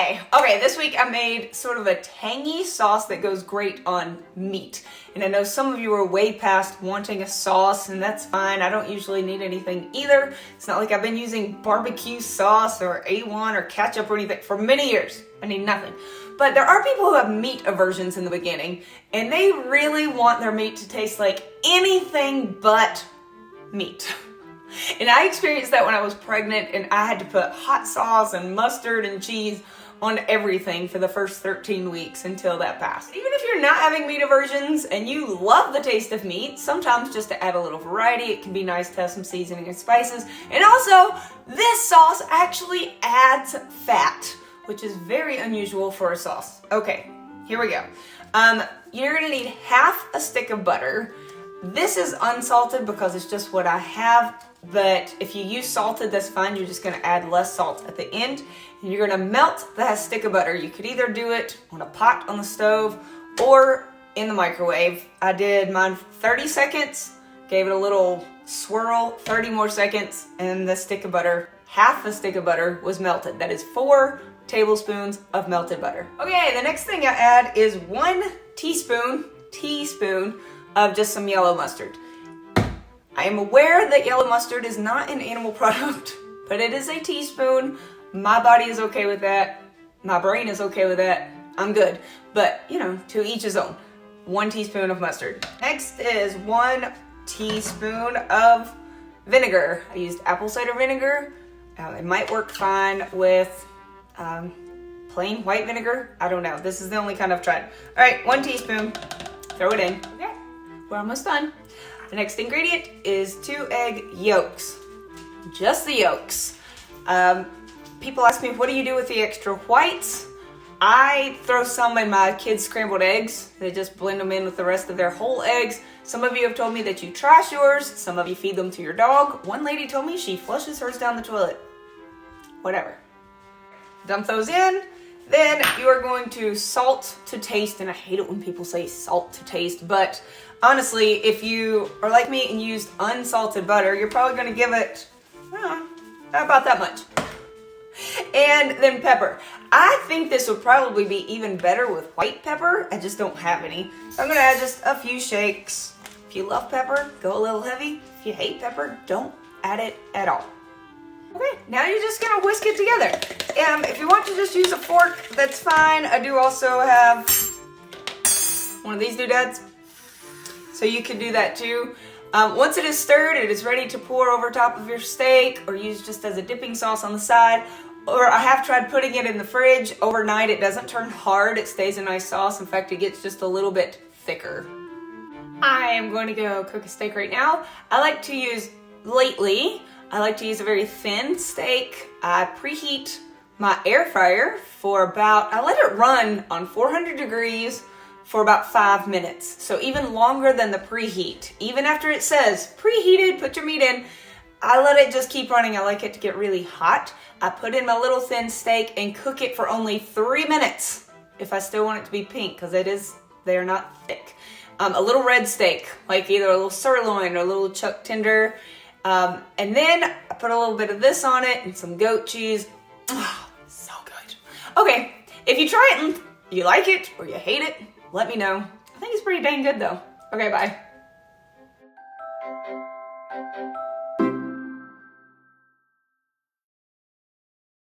Yay! Okay, this week I made sort of a tangy sauce that goes great on meat. And I know some of you are way past wanting a sauce, and that's fine. I don't usually need anything either. It's not like I've been using barbecue sauce or A1 or ketchup or anything for many years. I need nothing. But there are people who have meat aversions in the beginning, and they really want their meat to taste like anything but meat. And I experienced that when I was pregnant and I had to put hot sauce and mustard and cheese on everything for the first 13 weeks until that passed. Even if you're not having meat aversions and you love the taste of meat, sometimes just to add a little variety, it can be nice to have some seasoning and spices. And also, this sauce actually adds fat, which is very unusual for a sauce. Okay, here we go. You're gonna need half a stick of butter. This is unsalted because it's just what I have, but if you use salted, that's fine. You're just gonna add less salt at the end, and you're gonna melt that stick of butter. You could either do it on a pot on the stove or in the microwave. I did mine 30 seconds, gave it a little swirl, 30 more seconds, and the stick of butter, half the stick of butter was melted. That is 4 tablespoons of melted butter. Okay, the next thing I add is 1 teaspoon of just some yellow mustard. I am aware that yellow mustard is not an animal product, but it is a teaspoon. My body is okay with that. My brain is okay with that. I'm good. But, you know, to each his own. 1 teaspoon of mustard. Next is 1 teaspoon of vinegar. I used apple cider vinegar. It might work fine with plain white vinegar. I don't know. This is the only kind I've tried. All right, 1 teaspoon. Throw it in. Okay, we're almost done. The next ingredient is 2 egg yolks. Just the yolks. People ask me, what do you do with the extra whites? I throw some in my kids' scrambled eggs. They just blend them in with the rest of their whole eggs. Some of you have told me that you trash yours. Some of you feed them to your dog. One lady told me she flushes hers down the toilet. Whatever. Dump those in. Then you are going to salt to taste, and I hate it when people say salt to taste, but honestly, if you are like me and used unsalted butter, you're probably going to give it about that much. And then pepper. I think this would probably be even better with white pepper. I just don't have any. So I'm going to add just a few shakes. If you love pepper, go a little heavy. If you hate pepper, don't add it at all. Okay, now you're just gonna whisk it together. If you want to just use a fork, that's fine. I do also have one of these doodads, so you can do that too. Once it is stirred, it is ready to pour over top of your steak or use just as a dipping sauce on the side. Or I have tried putting it in the fridge overnight. It doesn't turn hard, it stays a nice sauce. In fact, it gets just a little bit thicker. I am going to go cook a steak right now. I like to use a very thin steak. I preheat my air fryer for I let it run on 400 degrees for about 5 minutes. So even longer than the preheat. Even after it says preheated, put your meat in, I let it just keep running. I like it to get really hot. I put in my little thin steak and cook it for only 3 minutes if I still want it to be pink, because they are not thick. A little red steak, like either a little sirloin or a little chuck tender. And then I put a little bit of this on it and some goat cheese. Oh, so good. Okay, if you try it and you like it or you hate it, let me know. I think it's pretty dang good though. Okay, bye.